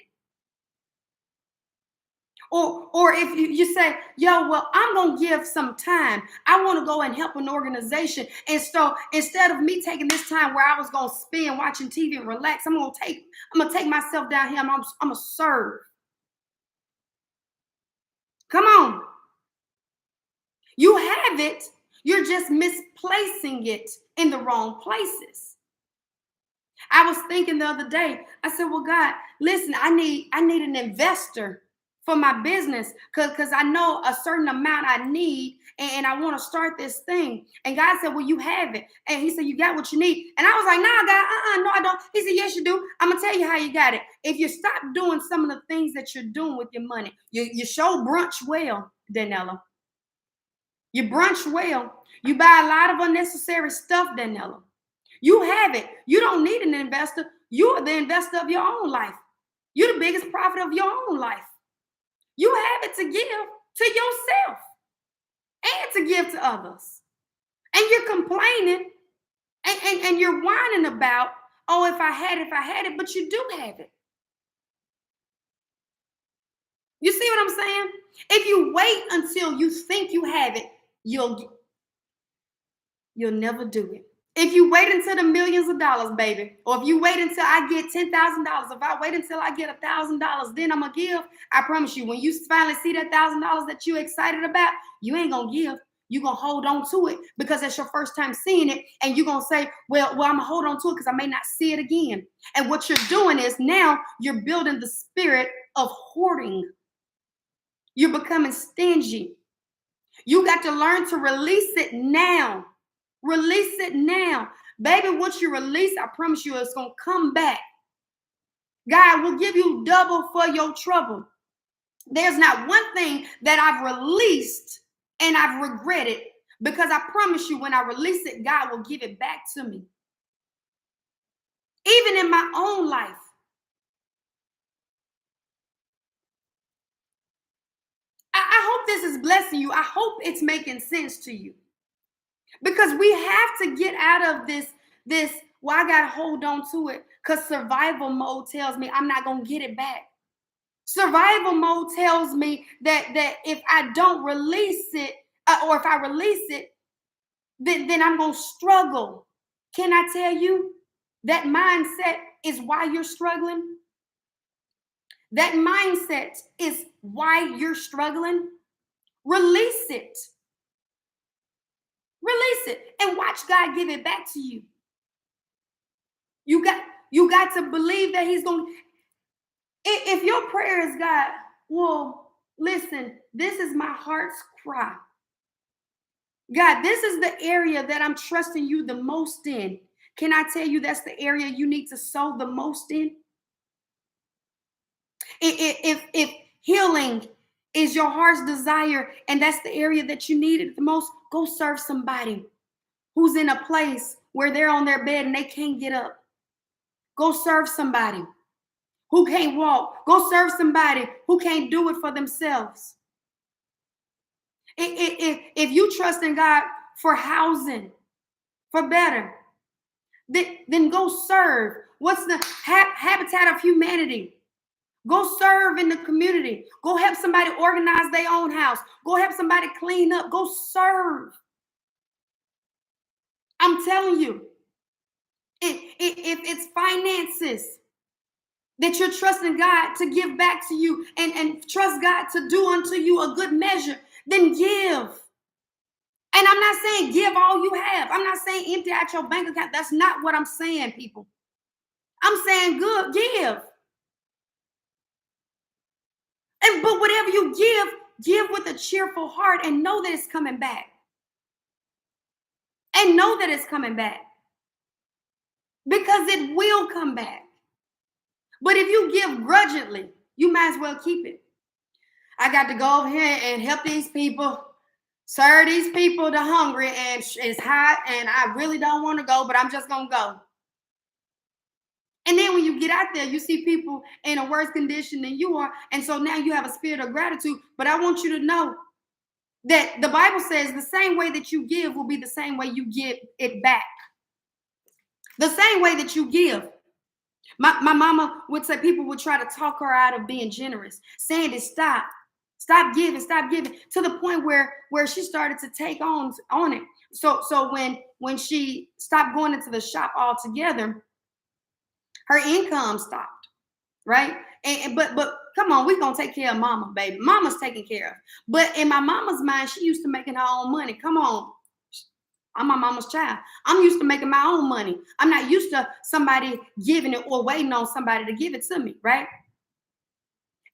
Speaker 1: Or if you say, yo, well, I'm going to give some time. I want to go and help an organization. And so instead of me taking this time where I was going to spend watching TV and relax, I'm going to take myself down here. I'm going to serve. Come on. You have it. You're just misplacing it in the wrong places. I was thinking the other day, I said, well, God, listen, I need an investor for my business because I know a certain amount I need and I want to start this thing. And God said, well, you have it. And he said, you got what you need. And I was like, nah, God, no, I don't. He said, yes, you do. I'm going to tell you how you got it. If you stop doing some of the things that you're doing with your money, you show brunch well, Danella. You brunch well. You buy a lot of unnecessary stuff, Danella. You have it. You don't need an investor. You are the investor of your own life. You're the biggest profit of your own life. You have it to give to yourself and to give to others. And you're complaining and you're whining about, oh, if I had it, but you do have it. You see what I'm saying? If you wait until you think you have it, you'll never do it. If you wait until the millions of dollars, baby, or if you wait until I get $10,000, if I wait until I get $1,000, then I'm gonna give. I promise you, when you finally see that $1,000 that you're excited about, you ain't gonna give. You're gonna hold on to it because that's your first time seeing it, and you're gonna say, well, I'm gonna hold on to it because I may not see it again. And what you're doing is now you're building the spirit of hoarding. You're becoming stingy. You got to learn to release it now. Release it now. Baby, once you release, I promise you it's going to come back. God will give you double for your trouble. There's not one thing that I've released and I've regretted, because I promise you, when I release it, God will give it back to me. Even in my own life. I hope this is blessing you. I hope it's making sense to you. Because we have to get out of this, well, I gotta hold on to it because survival mode tells me I'm not gonna get it back. Survival mode tells me that if I don't release it, or if I release it, then I'm gonna struggle. Can I tell you that mindset is why you're struggling? That mindset is why you're struggling. Release it. Release it and watch God give it back to you. You got to believe that he's going to. If your prayer is, God, well, listen, this is my heart's cry. God, this is the area that I'm trusting you the most in. Can I tell you that's the area you need to sow the most in? If healing is your heart's desire and that's the area that you need it the most, go serve somebody who's in a place where they're on their bed and they can't get up. Go serve somebody who can't walk. Go serve somebody who can't do it for themselves. If you trust in God for housing, for better, then go serve. What's the Habitat of Humanity? Go serve in the community. Go help somebody organize their own house. Go help somebody clean up. Go serve. I'm telling you, if it's finances that you're trusting God to give back to you and trust God to do unto you a good measure, then give. And I'm not saying give all you have. I'm not saying empty out your bank account. That's not what I'm saying, people. I'm saying good, give. But whatever you give with a cheerful heart and know that it's coming back. And know that it's coming back. Because it will come back. But if you give grudgingly, you might as well keep it. I got to go over here and help these people, serve these people that are hungry, and it's hot, and I really don't want to go, but I'm just going to go. And then when you get out there, you see people in a worse condition than you are. And so now you have a spirit of gratitude. But I want you to know that the Bible says the same way that you give will be the same way you give it back. The same way that you give. My mama would say people would try to talk her out of being generous. Sandy, stop. Stop giving, to the point where she started to take on it. So when she stopped going into the shop altogether, her income stopped, right? But come on, we're gonna take care of mama, baby. Mama's taken care of. But in my mama's mind, she used to making her own money. Come on. I'm my mama's child. I'm used to making my own money. I'm not used to somebody giving it or waiting on somebody to give it to me, right?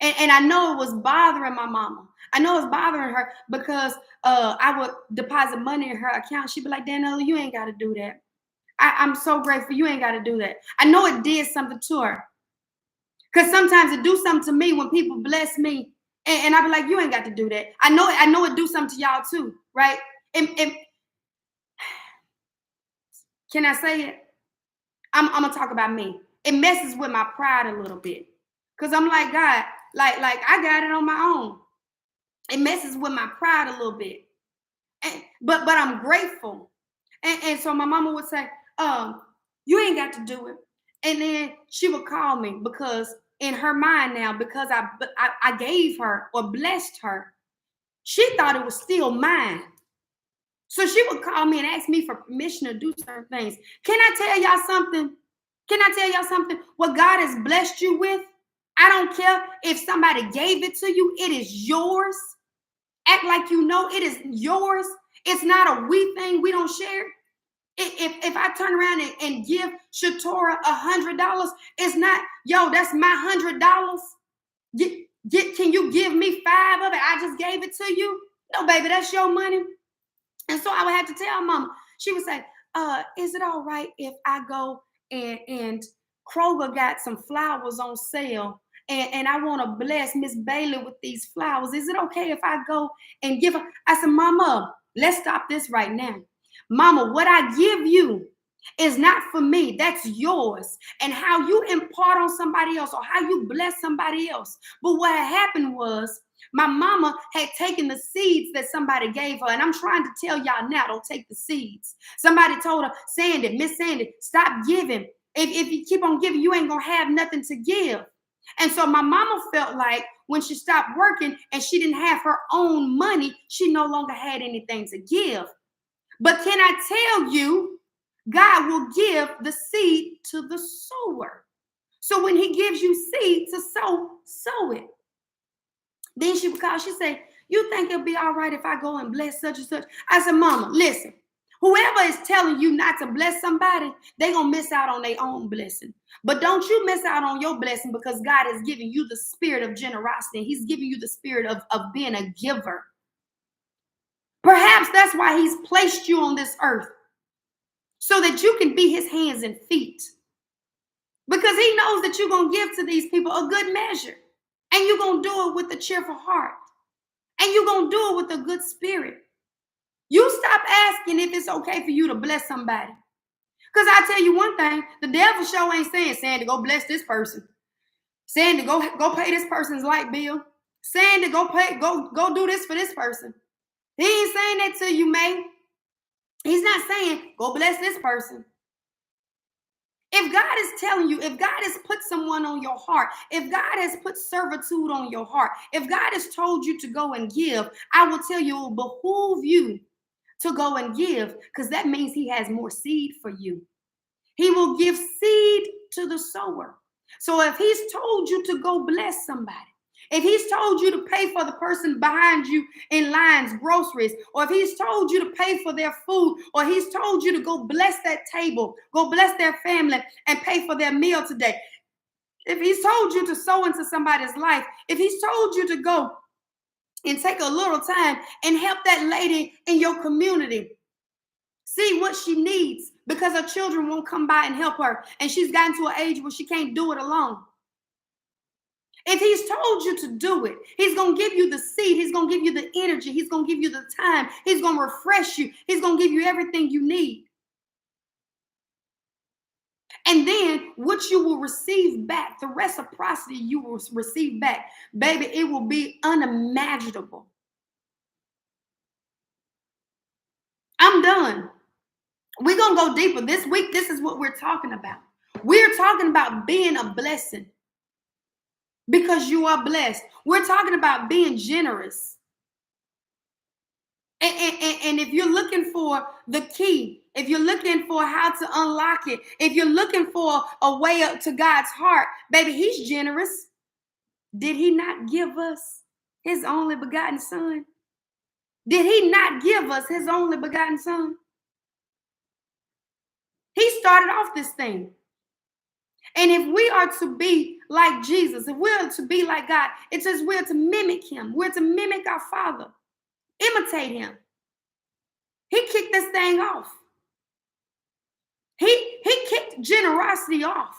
Speaker 1: And I know it was bothering my mama. I know it's bothering her because I would deposit money in her account. She'd be like, Daniela, you ain't got to do that. I'm so grateful. You ain't got to do that. I know it did something to her. Because sometimes it do something to me when people bless me. And I be like, you ain't got to do that. I know it do something to y'all too, right? And can I say it? I'm going to talk about me. It messes with my pride a little bit. Because I'm like, God, like I got it on my own. It messes with my pride a little bit. But I'm grateful. And so my mama would say, you ain't got to do it. And then she would call me because in her mind now, because I gave her or blessed her, she thought it was still mine. So she would call me and ask me for permission to do certain things. Can I tell y'all something? What God has blessed you with, I don't care if somebody gave it to you. It is yours. Act like you know it is yours. It's not a we thing. We don't share. If I turn around and give Shatora $100, it's not, yo, that's my $100. Can you give me 5 of it? I just gave it to you. No, baby, that's your money. And so I would have to tell mama. She would say, is it all right if I go and Kroger got some flowers on sale and I want to bless Miss Bailey with these flowers. Is it okay if I go and give her? I said, Mama, let's stop this right now. Mama, what I give you is not for me. That's yours. And how you impart on somebody else or how you bless somebody else. But what had happened was my mama had taken the seeds that somebody gave her. And I'm trying to tell y'all now, don't take the seeds. Somebody told her, Sandy, Miss Sandy, stop giving. If you keep on giving, you ain't going to have nothing to give. And so my mama felt like when she stopped working and she didn't have her own money, she no longer had anything to give. But can I tell you, God will give the seed to the sower. So when he gives you seed to sow it. Then she would call, she said, you think it'll be all right if I go and bless such and such? I said, Mama, listen, whoever is telling you not to bless somebody, they're going to miss out on their own blessing. But don't you miss out on your blessing because God has given you the spirit of generosity. He's giving you the spirit of being a giver. Perhaps that's why he's placed you on this earth, so that you can be his hands and feet. Because he knows that you're going to give to these people a good measure. And you're going to do it with a cheerful heart. And you're going to do it with a good spirit. You stop asking if it's okay for you to bless somebody. Because I tell you one thing, the devil sure ain't saying, Sandy, go bless this person. Sandy, go pay this person's light bill. Sandy, go do this for this person. He ain't saying that to you, May. He's not saying, go bless this person. If God is telling you, if God has put someone on your heart, if God has put servitude on your heart, if God has told you to go and give, I will tell you, it will behoove you to go and give, because that means he has more seed for you. He will give seed to the sower. So if he's told you to go bless somebody, if he's told you to pay for the person behind you in lines, groceries, or if he's told you to pay for their food, or he's told you to go bless that table, go bless their family and pay for their meal today. If he's told you to sow into somebody's life, if he's told you to go and take a little time and help that lady in your community, see what she needs because her children won't come by and help her and she's gotten to an age where she can't do it alone. If he's told you to do it, he's going to give you the seed. He's going to give you the energy. He's going to give you the time. He's going to refresh you. He's going to give you everything you need. And then what you will receive back, the reciprocity you will receive back, baby, it will be unimaginable. I'm done. We're going to go deeper. This week, this is what we're talking about. We're talking about being a blessing. Because you are blessed. We're talking about being generous. And if you're looking for the key, if you're looking for how to unlock it, if you're looking for a way up to God's heart, baby, he's generous. Did he not give us his only begotten son? Did he not give us his only begotten son? He started off this thing. And if we are to be like Jesus, if we're to be like God, it says we're to mimic him. We're to mimic our Father, imitate him. He kicked this thing off. He kicked generosity off.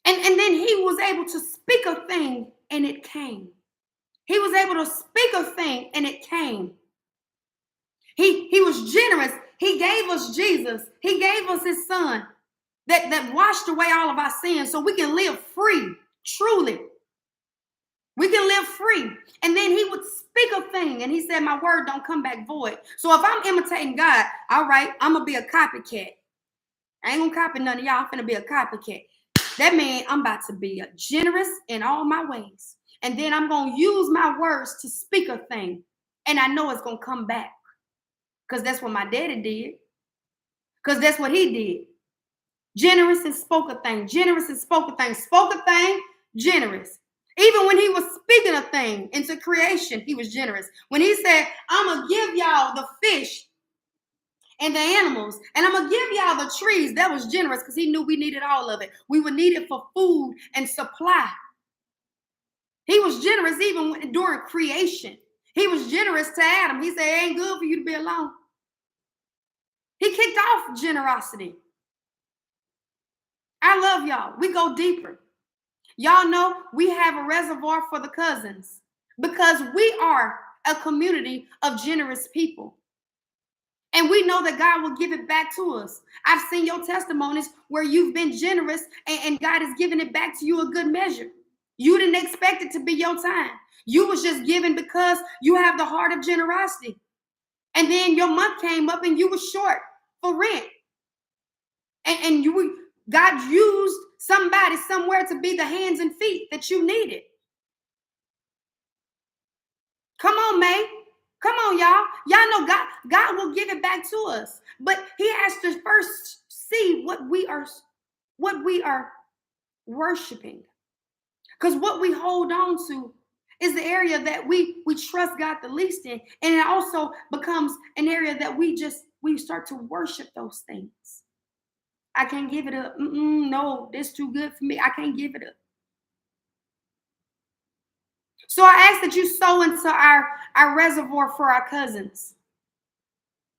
Speaker 1: And then he was able to speak a thing and it came. He was able to speak a thing and it came. He was generous. He gave us Jesus. He gave us his son that washed away all of our sins so we can live free, truly. We can live free. And then he would speak a thing and he said, my word don't come back void. So if I'm imitating God, all right, I'm going to be a copycat. I ain't going to copy none of y'all. I'm going to be a copycat. That means I'm about to be generous in all my ways. And then I'm going to use my words to speak a thing. And I know it's going to come back. Because that's what my daddy did. Because that's what he did. Generous and spoke a thing. Generous and spoke a thing. Spoke a thing, generous. Even when he was speaking a thing into creation, he was generous. When he said, I'm going to give y'all the fish and the animals. And I'm going to give y'all the trees. That was generous because he knew we needed all of it. We would need it for food and supply. He was generous even during creation. He was generous to Adam. He said, it ain't good for you to be alone. He kicked off generosity. I love y'all. We go deeper. Y'all know we have a reservoir for the cousins because we are a community of generous people. And we know that God will give it back to us. I've seen your testimonies where you've been generous and God has given it back to you a good measure. You didn't expect it to be your time. You was just giving because you have the heart of generosity. And then your month came up and you were short for rent. And God used somebody somewhere to be the hands and feet that you needed. Come on, May. Come on, y'all. Y'all know God will give it back to us. But he has to first see what we are worshiping. Because what we hold on to is the area that we trust God the least in. And it also becomes an area that we start to worship those things. I can't give it up. No, this too good for me. I can't give it up. So I ask that you sow into our reservoir for our cousins.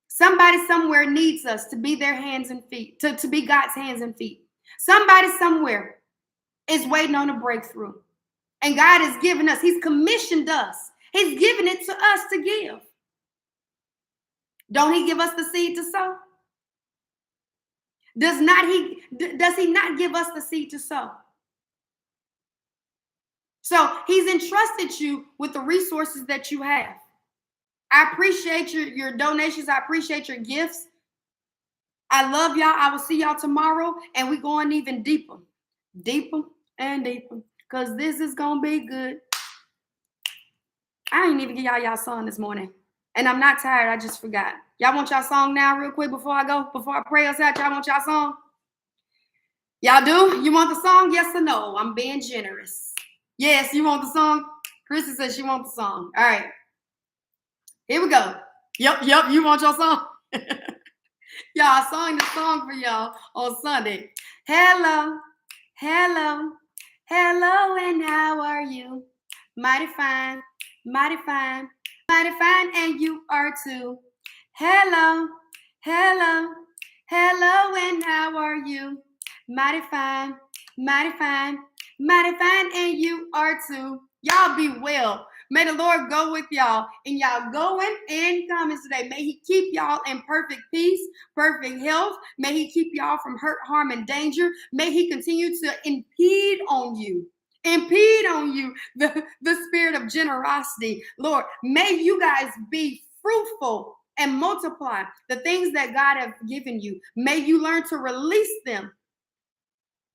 Speaker 1: Somebody somewhere needs us to be their hands and feet, to be God's hands and feet. Somebody somewhere is waiting on a breakthrough. And God has given us, he's commissioned us. He's given it to us to give. Don't he give us the seed to sow? Does he not give us the seed to sow? So he's entrusted you with the resources that you have. I appreciate your donations. I appreciate your gifts. I love y'all. I will see y'all tomorrow. And we're going even deeper. Deeper and deeper. Because this is going to be good. I ain't even give y'all song this morning. And I'm not tired. I just forgot. Y'all want y'all song now real quick before I go? Before I pray us out, y'all want y'all song? Y'all do? You want the song? Yes or no? I'm being generous. Yes, you want the song? Chrissy says she wants the song. All right. Here we go. Yep, you want your song? Y'all, I sang the song for y'all on Sunday. Hello, hello, hello, and how are you? Mighty fine, mighty fine, mighty fine, and you are too. Hello, hello, hello, and how are you? Mighty fine, mighty fine, mighty fine, and you are too. Y'all be well. May the Lord go with y'all and y'all going and coming today. May he keep y'all in perfect peace, perfect health. May he keep y'all from hurt, harm, and danger. May he continue to impede on you the spirit of generosity. Lord, may you guys be fruitful and multiply the things that God has given you. May you learn to release them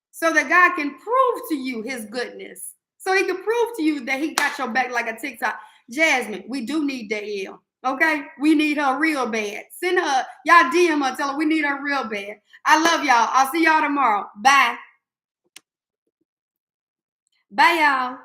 Speaker 1: so that God can prove to you his goodness. So he can prove to you that he got your back like a TikTok. Jasmine, we do need that L. Okay? We need her real bad. Send her, y'all DM her, tell her we need her real bad. I love y'all. I'll see y'all tomorrow. Bye. Bye, y'all.